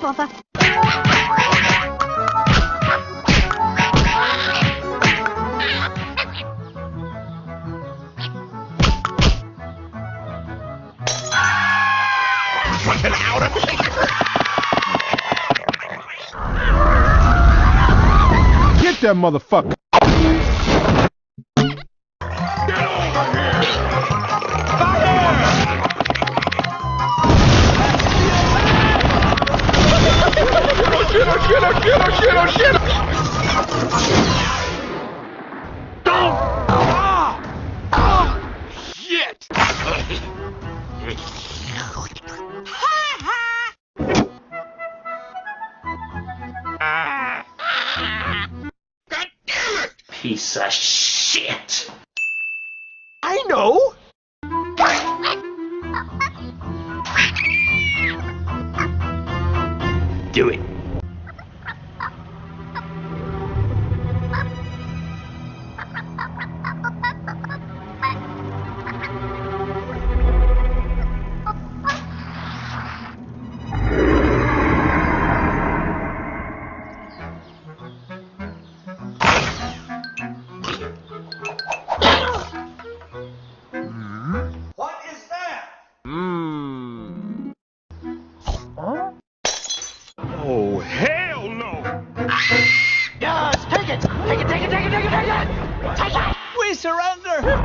Papa. Get out of here! Get that motherfucker! Get over here! Fire! Oh shit! Shit! God damn it! Piece of shit! I know! Do it. What is that? Oh, hell no! Yes, take it! Take it! We surrender!